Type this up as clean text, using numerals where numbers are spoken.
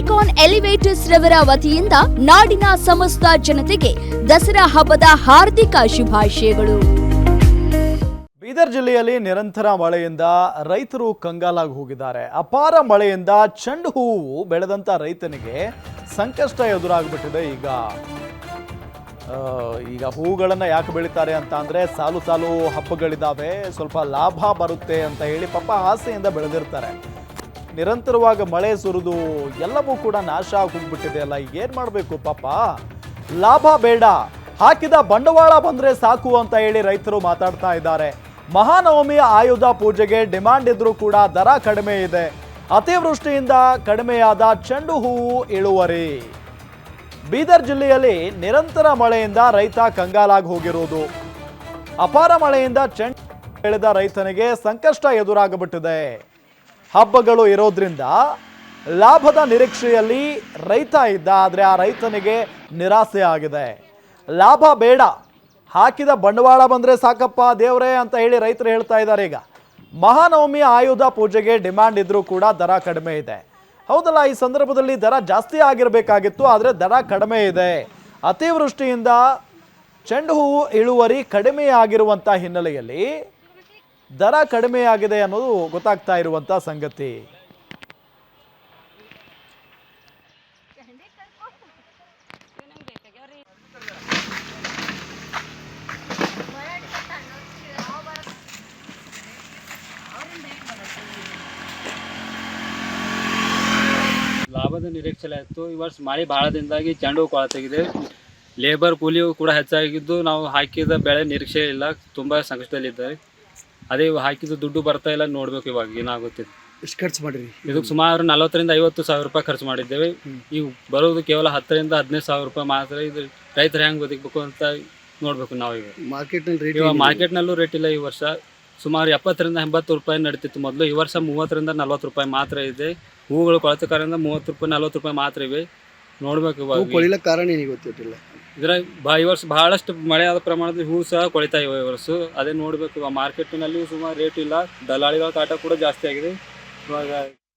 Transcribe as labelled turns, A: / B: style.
A: Icon elevators ರವರ ವತಿಯಿಂದ ನಾಡಿನ ಸಮಸ್ತ ಜನತೆಗೆ ದಸರಾ ಹಬ್ಬದ ಹಾರ್ದಿಕ ಶುಭಾಶಯಗಳು.
B: ಬೀದರ್ ಜಿಲ್ಲೆಯಲ್ಲಿ ನಿರಂತರ ಮಳೆಯಿಂದ ರೈತರು ಕಂಗಾಲಾಗಿ ಹೋಗಿದ್ದಾರೆ. ಅಪಾರ ಮಳೆಯಿಂದ ಚೆಂಡು ಹೂವು ಬೆಳೆದಂತ ರೈತನಿಗೆ ಸಂಕಷ್ಟ ಎದುರಾಗ್ಬಿಟ್ಟಿದೆ. ಈಗ ಹೂಗಳನ್ನು ಯಾಕೆ ಬೆಳೀತಾರೆ ಅಂತ ಅಂದ್ರೆ ಸಾಲು ಸಾಲು ಹಬ್ಬಗಳಿದ್ದಾವೆ, ಸ್ವಲ್ಪ ಲಾಭ ಬರುತ್ತೆ ಅಂತ ಹೇಳಿ ಪಾಪ ಆಸೆಯಿಂದ ಬೆಳೆದಿರ್ತಾರೆ. ನಿರಂತರವಾಗಿ ಮಳೆ ಸುರಿದು ಎಲ್ಲವೂ ಕೂಡ ನಾಶ ಆಗಿ ಹೋಗ್ಬಿಟ್ಟಿದೆ ಅಲ್ಲ. ಏನ್ ಮಾಡಬೇಕು ಪಾಪ, ಲಾಭ ಬೇಡ, ಹಾಕಿದ ಬಂಡವಾಳ ಬಂದ್ರೆ ಸಾಕು ಅಂತ ಹೇಳಿ ರೈತರು ಮಾತಾಡ್ತಾ ಇದ್ದಾರೆ. ಮಹಾನವಮಿಯ ಆಯುಧ ಪೂಜೆಗೆ ಡಿಮಾಂಡ್ ಇದ್ರೂ ಕೂಡ ದರ ಕಡಿಮೆ ಇದೆ. ಅತಿವೃಷ್ಟಿಯಿಂದ ಕಡಿಮೆಯಾದ ಚೆಂಡು ಹೂವು ಇಳುವರಿ. ಬೀದರ್ ಜಿಲ್ಲೆಯಲ್ಲಿ ನಿರಂತರ ಮಳೆಯಿಂದ ರೈತ ಕಂಗಾಲಾಗಿ ಹೋಗಿರುವುದು. ಅಪಾರ ಮಳೆಯಿಂದ ಚೆಂಡು ಬೆಳೆದ ರೈತನಿಗೆ ಸಂಕಷ್ಟ ಎದುರಾಗಬಿಟ್ಟಿದೆ. ಹಬ್ಬಗಳು ಇರೋದ್ರಿಂದ ಲಾಭದ ನಿರೀಕ್ಷೆಯಲ್ಲಿ ರೈತ ಇದ್ದ, ಆದರೆ ಆ ರೈತನಿಗೆ ನಿರಾಸೆ ಆಗಿದೆ. ಲಾಭ ಬೇಡ, ಹಾಕಿದ ಬಂಡವಾಳ ಬಂದರೆ ಸಾಕಪ್ಪ ದೇವರೇ ಅಂತ ಹೇಳಿ ರೈತರು ಹೇಳ್ತಾ ಇದ್ದಾರೆ. ಈಗ ಮಹಾನವಮಿ ಆಯುಧ ಪೂಜೆಗೆ ಡಿಮ್ಯಾಂಡ್ ಇದ್ರೂ ಕೂಡ ದರ ಕಡಿಮೆ ಇದೆ. ಹೌದಲ್ಲ, ಈ ಸಂದರ್ಭದಲ್ಲಿ ದರ ಜಾಸ್ತಿ ಆಗಿರಬೇಕಾಗಿತ್ತು, ಆದರೆ ದರ ಕಡಿಮೆ ಇದೆ. ಅತಿವೃಷ್ಟಿಯಿಂದ ಚೆಂಡು ಹೂವು ಇಳುವರಿ ಕಡಿಮೆ ಆಗಿರುವಂಥ ಹಿನ್ನೆಲೆಯಲ್ಲಿ ದರ ಕಡಿಮೆಯಾಗಿದೆ ಅನ್ನೋದು ಗೊತ್ತಾಗ್ತಾ ಇರುವಂಥ ಸಂಗತಿ.
C: ಲಾಭದ ನಿರೀಕ್ಷೆ ಇತ್ತು. ಈ ವರ್ಷ ಮಳೆ ಭಾಳ ದಿನದಾಗಿ ಚೆಂಡು ಹೂ ಕೊಳತೆಗಿದೆ. ಲೇಬರ್ ಕೂಲಿಯು ಕೂಡ ಹೆಚ್ಚಾಗಿದ್ದು ನಾವು ಹಾಕಿದ ಬೆಳೆ ನಿರೀಕ್ಷೆ ಇಲ್ಲ, ತುಂಬ ಸಂಕಷ್ಟದಲ್ಲಿದ್ದಾರೆ. ಅದೇ ಹಾಕಿದ ದುಡ್ಡು ಬರ್ತಾ ಇಲ್ಲ, ನೋಡ್ಬೇಕು ಇವಾಗ ಏನಾಗುತ್ತೆ.
D: ಎಷ್ಟು ಖರ್ಚು ಮಾಡಿರಿ?
C: ಇದಕ್ಕೆ ಸುಮಾರು 40,000 ರಿಂದ 50,000 ರೂಪಾಯಿ ಖರ್ಚು ಮಾಡಿದ್ದೇವೆ. ಈಗ ಬರೋದು ಕೇವಲ 10,000 ರಿಂದ 15,000 ರೂಪಾಯಿ ಮಾತ್ರ. ಇದು ರೈತರು ಹೆಂಗೆ ಬದುಕಬೇಕು ಅಂತ ನೋಡ್ಬೇಕು ನಾವು. ಈಗ ಮಾರ್ಕೆಟ್ನಲ್ಲೂ ರೇಟ್ ಇಲ್ಲ. ಈ ವರ್ಷ ಸುಮಾರು 70 ರಿಂದ 80 ರೂಪಾಯಿ ನಡೀತಿತ್ತು ಮೊದಲು. ಈ ವರ್ಷ 30 ರಿಂದ 40 ರೂಪಾಯಿ ಮಾತ್ರ ಇದೆ. ಹೂಗಳು ಕೊಳತೆ ಕಾರಣದಿಂದ 30 ರೂಪಾಯಿ 40 ರೂಪಾಯಿ ಮಾತ್ರ ಇವೆ. ನೋಡ್ಬೇಕು ಇವಾಗ
D: ಕಾರಣ ಏನಿಗೆ ಗೊತ್ತಿಲ್ಲ.
C: ಈ ವರ್ಷ ಬಹಳಷ್ಟು ಮಳೆ ಆದ ಪ್ರಮಾಣದಲ್ಲಿ ಹೂ ಸಹ ಕೊಳಿತಾ ಇವೆ ಈ ವರ್ಷ. ಅದೇ ನೋಡ್ಬೇಕು. ಇವಾಗ ಮಾರ್ಕೆಟ್ನಲ್ಲಿ ಸುಮಾರು ರೇಟ್ ಇಲ್ಲ, ದಲ್ಲಾಳಿಗಳ ಕಾಟ ಕೂಡ ಜಾಸ್ತಿ ಆಗಿದೆ ಇವಾಗ.